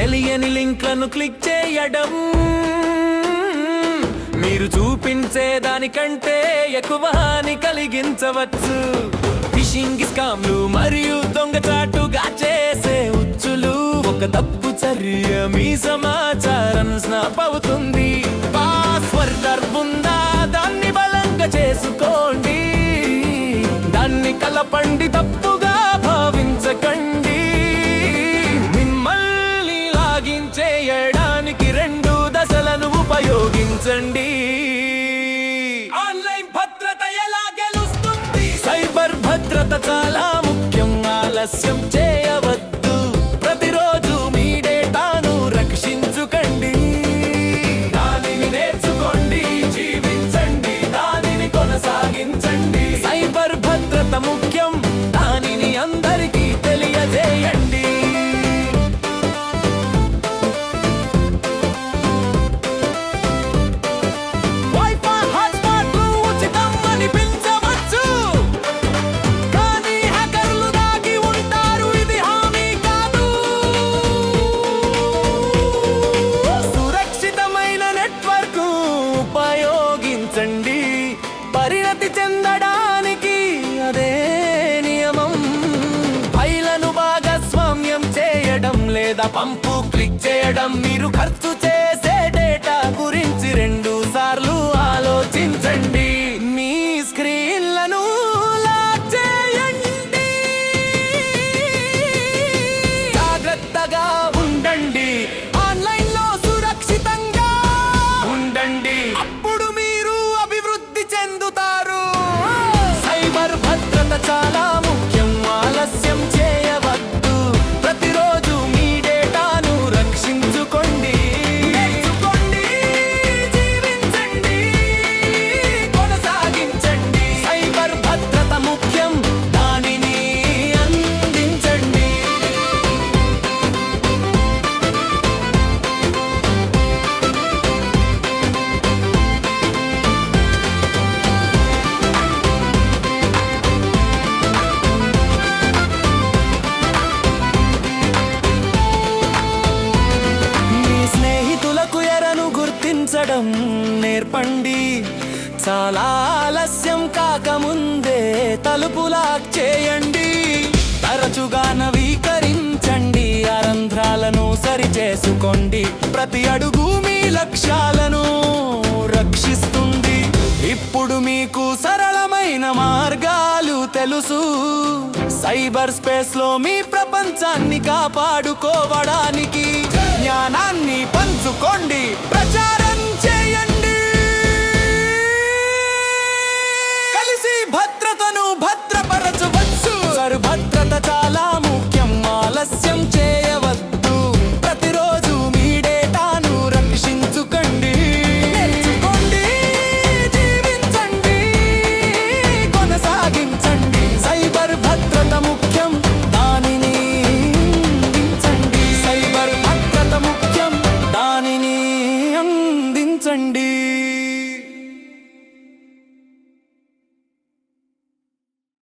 తెలియని లింక్లను క్లిక్ చేయడం, మీరు చూపించే దానికంటే ఎక్కువ హాని కలిగించవచ్చు. ఫిషింగ్ స్కామ్లు మరియు దొంగచాటుగా చేసే ఉచ్చులు, ఒక తప్పు చర్య మీ సమాచారం స్నాప్ అవుతుంది. పాస్వర్డ్ ఉందా దాన్ని బలంగా చేసుకోండి, దాన్ని కలపండి, తప్పుగా భావించకండి. మిమ్మల్ని లాగిన్ చేయడానికి 2 దశలను ఉపయోగించండి. ఆన్లైన్ భద్రత ఎలా గెలుస్తుంది? సైబర్ భద్రత చాలా ముఖ్యం, ఆలస్యం చేయవద్దు. ప్రతిరోజు మీ డేటాను రక్షించుకండి, దానిని నేర్చుకోండి, జీవించండి, దానిని కొనసాగించండి. సైబర్ భద్రత ముఖ్యం, దానిని అందరికీ తెలియజేయండి. వైఫై హాట్స్పాట్లు ఉచితం అనిపించవచ్చు, కానీ హ్యాకర్లు దాగి ఉంటారు, ఇది హామీ కాదు. సురక్షితమైన నెట్వర్క్ ఉపయోగించండి, పరిణతి చెందడానికి అదే నియమం. ఫైళ్లను భాగస్వామ్యం చేయడం లేదా పంపు క్లిక్ చేయడం, మీరు ఖర్చు చేసే డేటా గురించి 2 సార్లు ఆలోచించండి. మీ స్క్రీన్లను లాక్ చేయండి, జాగ్రత్తగా ఉండండి, ఆన్లైన్లో సురక్షితంగా ఉండండి, అప్పుడు మీరు అభివృద్ధి చెందుతారు. సైబర్ భద్రత చాలా ముఖ్యం, ఆలస్యం చేయవద్దు. ప్రతిరోజు మీ డేటాను రక్షించుకోండి, నేర్చుకోండి, జీవించండి, కొనసాగించండి. సైబర్ భద్రత ముఖ్యం, దానిని అందించండి. మీ స్నేహితులకు ఎరను గుర్తించడం నేర్పండి, చాలా ఆలస్యం కాకముందే తలుపు లాక్ చేయండి. తరచుగా నవీకరించండి, ఆ రంధ్రాలను సరిచేసుకోండి. ప్రతి అడుగు మీ లక్ష్యాలను రక్షిస్తుంది. ఇప్పుడు మీకు సరళమైన మార్గాలు తెలుసు, సైబర్ స్పేస్ లో మీ ప్రపంచాన్ని కాపాడుకోవడానికి. జ్ఞానాన్ని పంచుకోండి, ప్రచారం చేయండి, కలిసి భద్రతను